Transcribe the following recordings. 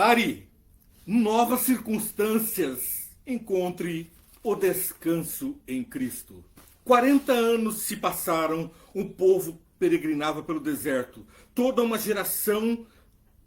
Pare! Novas circunstâncias. Encontre o descanso em Cristo. 40 anos se passaram, o povo peregrinava pelo deserto. Toda uma geração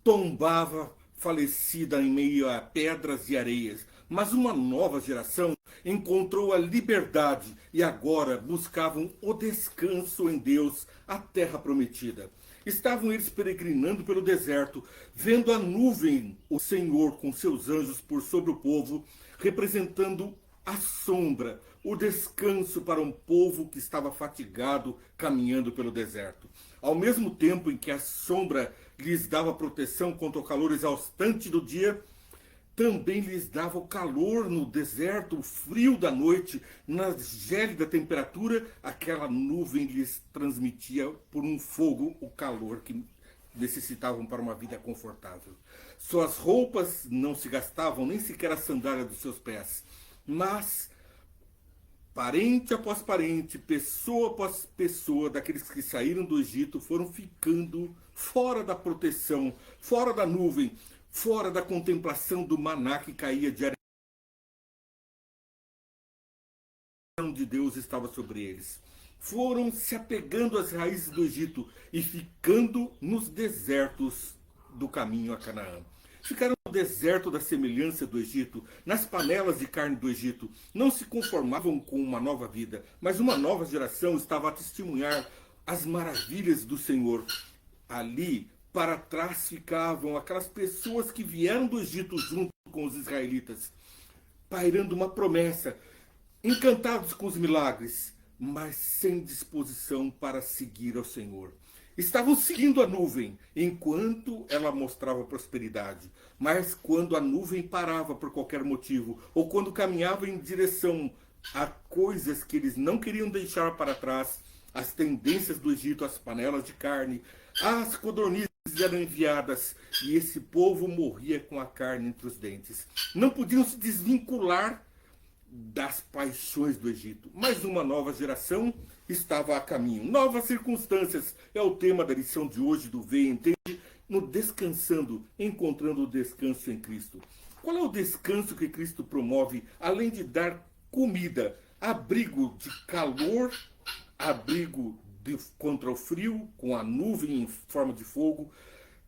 tombava falecida em meio a pedras e areias. Mas uma nova geração encontrou a liberdade e agora buscavam o descanso em Deus, a terra prometida. Estavam eles peregrinando pelo deserto, vendo a nuvem, o Senhor com seus anjos por sobre o povo, representando a sombra, o descanso para um povo que estava fatigado caminhando pelo deserto. Ao mesmo tempo em que a sombra lhes dava proteção contra o calor exaustante do dia, também lhes dava o calor no deserto, o frio da noite, na gélida temperatura, aquela nuvem lhes transmitia por um fogo o calor que necessitavam para uma vida confortável. Suas roupas não se gastavam, nem sequer a sandália dos seus pés. Mas, parente após parente, pessoa após pessoa, daqueles que saíram do Egito, foram ficando fora da proteção, fora da nuvem, fora da contemplação do maná que caía diariamente. A mão de Deus estava sobre eles. Foram se apegando às raízes do Egito e ficando nos desertos do caminho a Canaã. Ficaram no deserto da semelhança do Egito, nas panelas de carne do Egito. Não se conformavam com uma nova vida, mas uma nova geração estava a testemunhar as maravilhas do Senhor. Ali, para trás ficavam aquelas pessoas que vieram do Egito junto com os israelitas, pairando uma promessa, encantados com os milagres, mas sem disposição para seguir ao Senhor. Estavam seguindo a nuvem, enquanto ela mostrava prosperidade. Mas quando a nuvem parava por qualquer motivo, ou quando caminhava em direção a coisas que eles não queriam deixar para trás, as tendências do Egito, as panelas de carne, as codornizes eram enviadas, e esse povo morria com a carne entre os dentes. Não podiam se desvincular das paixões do Egito. Mas uma nova geração estava a caminho. Novas circunstâncias é o tema da lição de hoje do Vê e Entende, no Descansando, encontrando o descanso em Cristo. Qual é o descanso que Cristo promove, além de dar comida, abrigo de calor, abrigo contra o frio, com a nuvem em forma de fogo,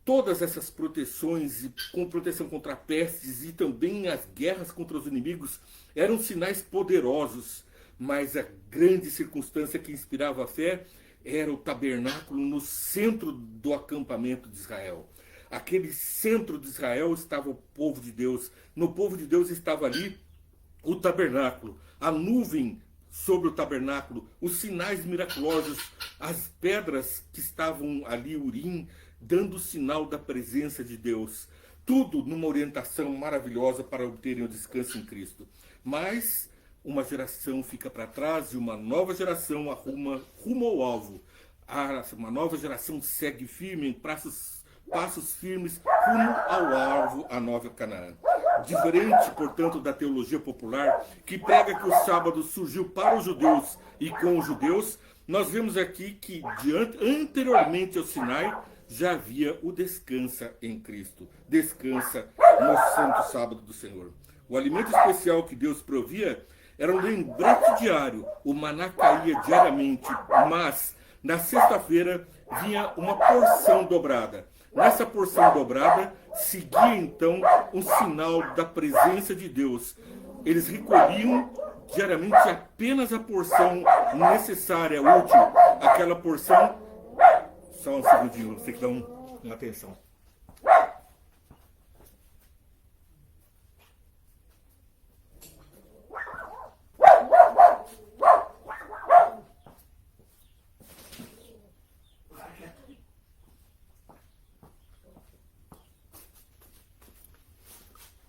todas essas proteções, com proteção contra pestes e também as guerras contra os inimigos, eram sinais poderosos, mas a grande circunstância que inspirava a fé era o tabernáculo no centro do acampamento de Israel. Aquele centro de Israel estava o povo de Deus. No povo de Deus estava ali o tabernáculo, a nuvem sobre o tabernáculo, os sinais miraculosos, as pedras que estavam ali, Urim, dando sinal da presença de Deus. Tudo numa orientação maravilhosa para obterem o descanso em Cristo. Mas uma geração fica para trás e uma nova geração arruma rumo ao alvo. Uma nova geração segue firme em passos firmes rumo ao alvo, a nova Canaã. Diferente, portanto, da teologia popular, que prega que o sábado surgiu para os judeus e com os judeus, nós vemos aqui que anteriormente ao Sinai já havia o descansa em Cristo. Descansa no santo sábado do Senhor. O alimento especial que Deus provia era um lembrete diário. O maná caía diariamente, mas na sexta-feira vinha uma porção dobrada. Nessa porção dobrada seguia então um sinal da presença de Deus. Eles recolhiam diariamente apenas a porção necessária, útil. Aquela porção... Só um segundinho, você que dá uma atenção.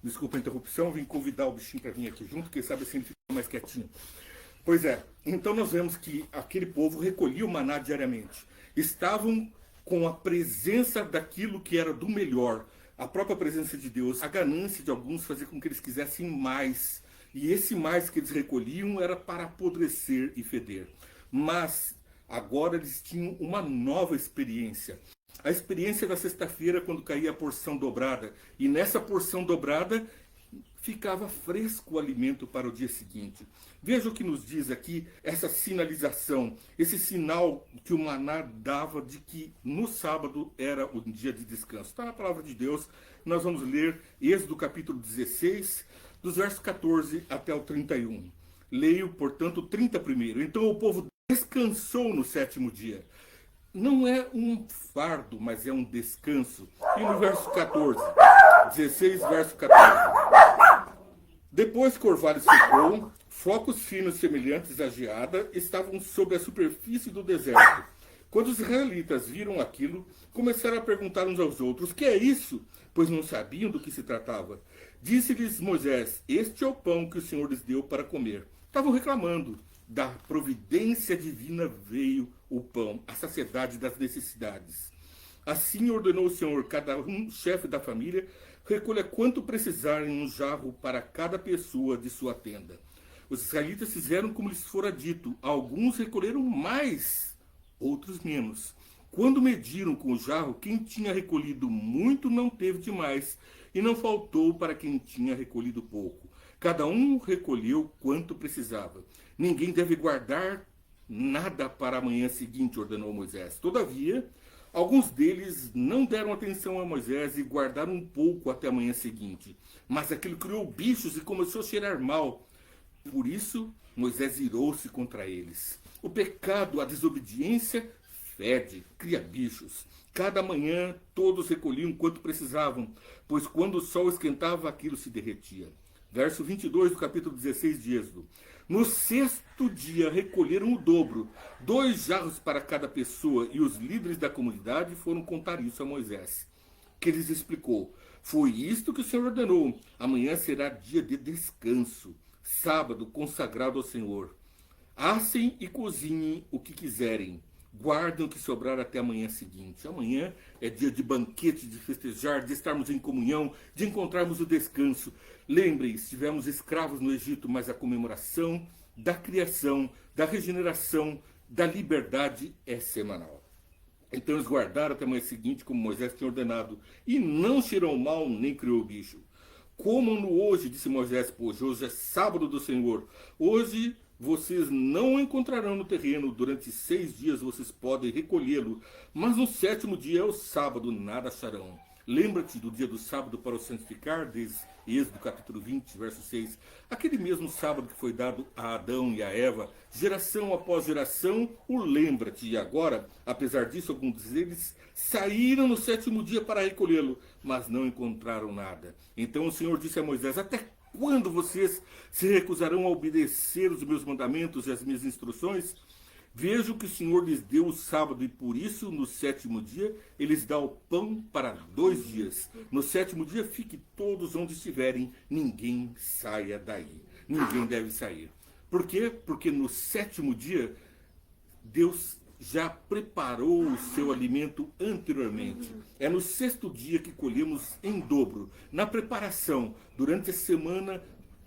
Desculpa a interrupção, vim convidar o bichinho para vir aqui junto, quem sabe assim ele fica mais quietinho. Pois é, então nós vemos que aquele povo recolhia o maná diariamente. Estavam com a presença daquilo que era do melhor, a própria presença de Deus. A ganância de alguns fazia com que eles quisessem mais. E esse mais que eles recolhiam era para apodrecer e feder. Mas agora eles tinham uma nova experiência. A experiência da sexta-feira, quando caía a porção dobrada. E nessa porção dobrada ficava fresco o alimento para o dia seguinte. Veja o que nos diz aqui essa sinalização, esse sinal que o maná dava de que no sábado era o dia de descanso. Está na palavra de Deus. Nós vamos ler Êxodo capítulo 16, dos versos 14 até o 31. Leio, portanto, o 30 primeiro. Então o povo descansou no sétimo dia. Não é um fardo, mas é um descanso. E no verso 14, 16, verso 14. Depois que o orvalho secou, flocos finos semelhantes à geada estavam sobre a superfície do deserto. Quando os israelitas viram aquilo, começaram a perguntar uns aos outros: "Que é isso?", pois não sabiam do que se tratava. Disse-lhes Moisés: "Este é o pão que o Senhor lhes deu para comer." Estavam reclamando. Da providência divina veio o pão, a saciedade das necessidades. Assim ordenou o Senhor: cada chefe da família, recolha quanto precisarem num jarro para cada pessoa de sua tenda. Os israelitas fizeram como lhes fora dito. Alguns recolheram mais, outros menos. Quando mediram com o jarro, quem tinha recolhido muito não teve demais, e não faltou para quem tinha recolhido pouco. Cada um recolheu quanto precisava. Ninguém deve guardar nada para a manhã seguinte, ordenou Moisés. Todavia, alguns deles não deram atenção a Moisés e guardaram um pouco até a manhã seguinte. Mas aquilo criou bichos e começou a cheirar mal. Por isso, Moisés irou-se contra eles. O pecado, a desobediência, fede, cria bichos. Cada manhã todos recolhiam quanto precisavam, pois quando o sol esquentava, aquilo se derretia. Verso 22 do capítulo 16 de Êxodo. No sexto dia recolheram o dobro, 2 jarros para cada pessoa, e os líderes da comunidade foram contar isso a Moisés, que lhes explicou: "Foi isto que o Senhor ordenou. Amanhã será dia de descanso, sábado consagrado ao Senhor. Assem e cozinhem o que quiserem. Guardem o que sobrar até a manhã seguinte." Amanhã é dia de banquete, de festejar, de estarmos em comunhão, de encontrarmos o descanso. Lembrem, estivemos escravos no Egito, mas a comemoração da criação, da regeneração, da liberdade é semanal. Então eles guardaram até a manhã seguinte, como Moisés tinha ordenado, e não cheirou mal, nem criou bicho. "Comam-no hoje", disse Moisés, "pois hoje é sábado do Senhor. Hoje vocês não o encontrarão no terreno. Durante 6 dias vocês podem recolhê-lo, mas no 7º dia é o sábado, nada acharão. Lembra-te do dia do sábado para o santificar", diz Êxodo capítulo 20, verso 6. Aquele mesmo sábado que foi dado a Adão e a Eva, geração após geração, o lembra-te. E agora, apesar disso, alguns deles saíram no 7º dia para recolhê-lo, mas não encontraram nada. Então o Senhor disse a Moisés: "Até quando vocês se recusarão a obedecer os meus mandamentos e as minhas instruções? Vejo que o Senhor lhes deu o sábado, e por isso, no 7º dia, ele lhes dá o pão para 2 dias. No 7º dia, fiquem todos onde estiverem, ninguém saia daí." Ninguém deve sair. Por quê? Porque no 7º dia, Deus já preparou o seu alimento anteriormente. É no 6º dia que colhemos em dobro. Na preparação, durante a semana,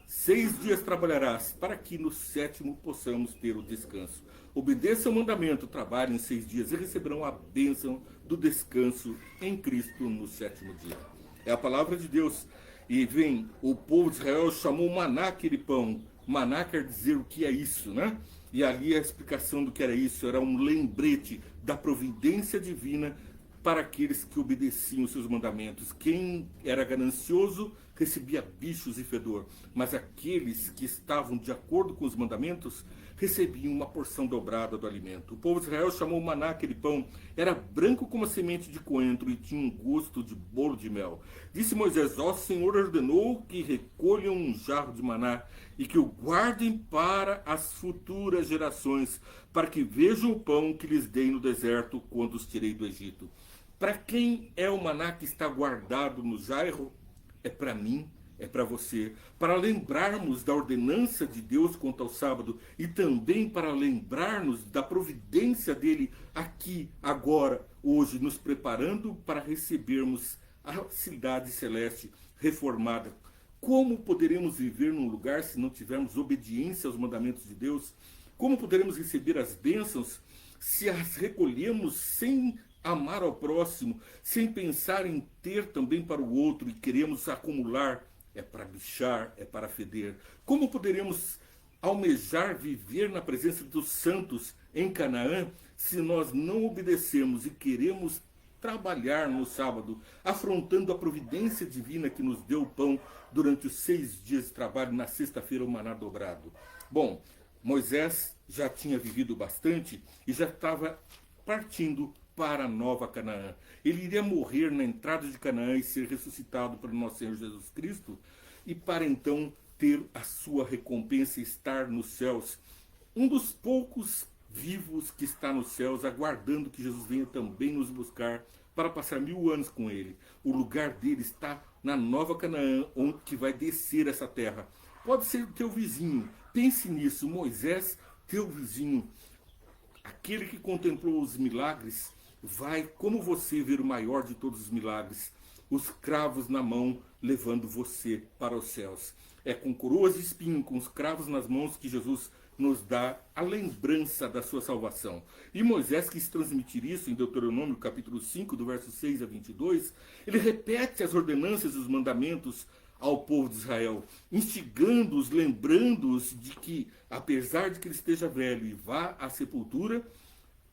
6 dias trabalharás, para que no 7º possamos ter o descanso. Obedeça ao mandamento, trabalhem 6 dias e receberão a bênção do descanso em Cristo no 7º dia. É a palavra de Deus. E vem, o povo de Israel chamou maná aquele pão. Maná quer dizer o que é isso, né? E ali a explicação do que era isso era um lembrete da providência divina para aqueles que obedeciam os seus mandamentos. Quem era ganancioso recebia bichos e fedor, mas aqueles que estavam de acordo com os mandamentos recebiam uma porção dobrada do alimento. O povo de Israel chamou maná aquele pão. Era branco como a semente de coentro e tinha um gosto de bolo de mel. Disse Moisés: "Ó Senhor ordenou que recolham um jarro de maná e que o guardem para as futuras gerações, para que vejam o pão que lhes dei no deserto quando os tirei do Egito." Para quem é o maná que está guardado no jarro? É para mim, é para você, para lembrarmos da ordenança de Deus quanto ao sábado e também para lembrarmos da providência dele aqui, agora, hoje, nos preparando para recebermos a cidade celeste reformada. Como poderemos viver num lugar se não tivermos obediência aos mandamentos de Deus? Como poderemos receber as bênçãos se as recolhemos sem amar ao próximo, sem pensar em ter também para o outro e queremos acumular, é para bichar, é para feder. Como poderemos almejar viver na presença dos santos em Canaã se nós não obedecemos e queremos trabalhar no sábado, afrontando a providência divina que nos deu o pão durante os 6 dias de trabalho, na sexta-feira o maná dobrado? Bom, Moisés já tinha vivido bastante e já estava partindo para a nova Canaã. Ele iria morrer na entrada de Canaã e ser ressuscitado pelo nosso Senhor Jesus Cristo, e para então ter a sua recompensa, estar nos céus. Um dos poucos vivos que está nos céus, aguardando que Jesus venha também nos buscar para passar 1000 anos com ele. O lugar dele está na nova Canaã, onde que vai descer essa terra. Pode ser o teu vizinho. Pense nisso. Moisés, teu vizinho, aquele que contemplou os milagres, vai, como você, ver o maior de todos os milagres, os cravos na mão, levando você para os céus. É com coroas de espinho, com os cravos nas mãos, que Jesus nos dá a lembrança da sua salvação. E Moisés quis transmitir isso em Deuteronômio capítulo 5, do verso 6 a 22. Ele repete as ordenanças e os mandamentos ao povo de Israel, instigando-os, lembrando-os de que, apesar de que ele esteja velho e vá à sepultura,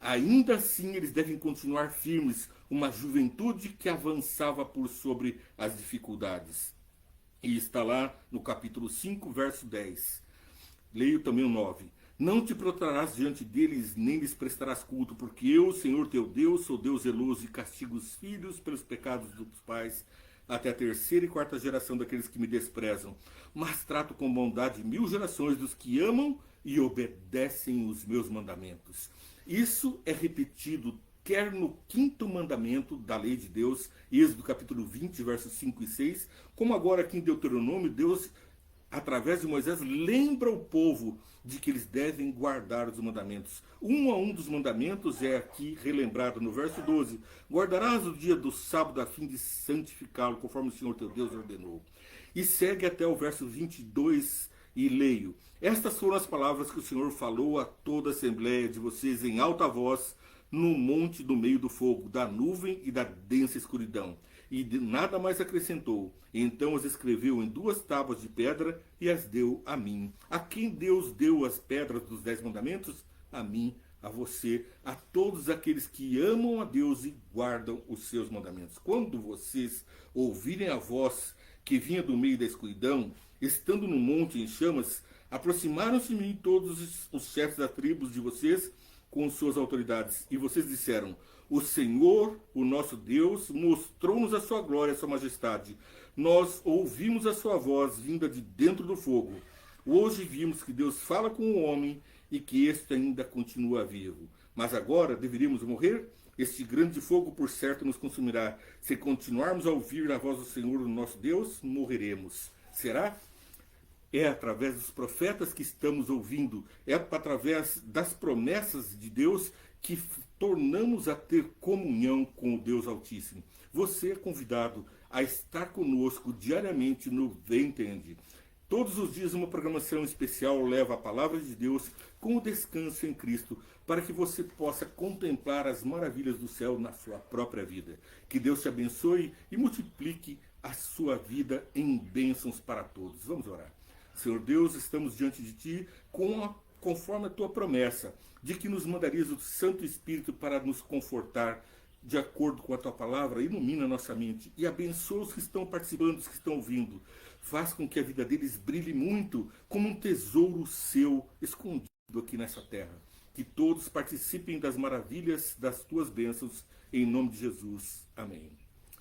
ainda assim eles devem continuar firmes, uma juventude que avançava por sobre as dificuldades. E está lá no capítulo 5, verso 10. Leio também o 9. Não te prostrarás diante deles, nem lhes prestarás culto, porque eu, Senhor teu Deus, sou Deus zeloso e castigo os filhos pelos pecados dos pais, até a 3ª e 4ª geração daqueles que me desprezam. Mas trato com bondade 1000 gerações dos que amam e obedecem os meus mandamentos. Isso é repetido quer no 5º mandamento da lei de Deus, Êxodo capítulo 20, versos 5 e 6, como agora aqui em Deuteronômio, Deus, através de Moisés, lembra o povo de que eles devem guardar os mandamentos. Um a um dos mandamentos é aqui relembrado no verso 12. Guardarás o dia do sábado a fim de santificá-lo, conforme o Senhor teu Deus ordenou. E segue até o verso 22 e leio. Estas foram as palavras que o Senhor falou a toda a assembleia de vocês em alta voz, no monte do meio do fogo, da nuvem e da densa escuridão. E nada mais acrescentou. Então as escreveu em 2 tábuas de pedra e as deu a mim. A quem Deus deu as pedras dos 10 mandamentos? A mim, a você, a todos aqueles que amam a Deus e guardam os seus mandamentos. Quando vocês ouvirem a voz que vinha do meio da escuridão, estando no monte em chamas, aproximaram-se de mim todos os chefes das tribos de vocês com suas autoridades. E vocês disseram: o Senhor, o nosso Deus, mostrou-nos a sua glória, a sua majestade. Nós ouvimos a sua voz vinda de dentro do fogo. Hoje vimos que Deus fala com o homem e que este ainda continua vivo. Mas agora deveríamos morrer? Este grande fogo, por certo, nos consumirá. Se continuarmos a ouvir a voz do Senhor, o nosso Deus, morreremos. Será? É através dos profetas que estamos ouvindo, é através das promessas de Deus que tornamos a ter comunhão com o Deus Altíssimo. Você é convidado a estar conosco diariamente no Vem Entende. Todos os dias uma programação especial leva a palavra de Deus com o descanso em Cristo, para que você possa contemplar as maravilhas do céu na sua própria vida. Que Deus te abençoe e multiplique a sua vida em bênçãos para todos. Vamos orar. Senhor Deus, estamos diante de Ti conforme a Tua promessa, de que nos mandarias o Santo Espírito para nos confortar de acordo com a Tua palavra. Ilumina nossa mente e abençoa os que estão participando, os que estão ouvindo. Faz com que a vida deles brilhe muito como um tesouro seu escondido aqui nessa terra. Que todos participem das maravilhas das Tuas bênçãos, em nome de Jesus. Amém.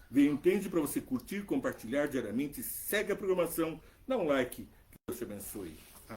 Vem Entende para você curtir, compartilhar diariamente, segue a programação, dá um like. Deus te abençoe.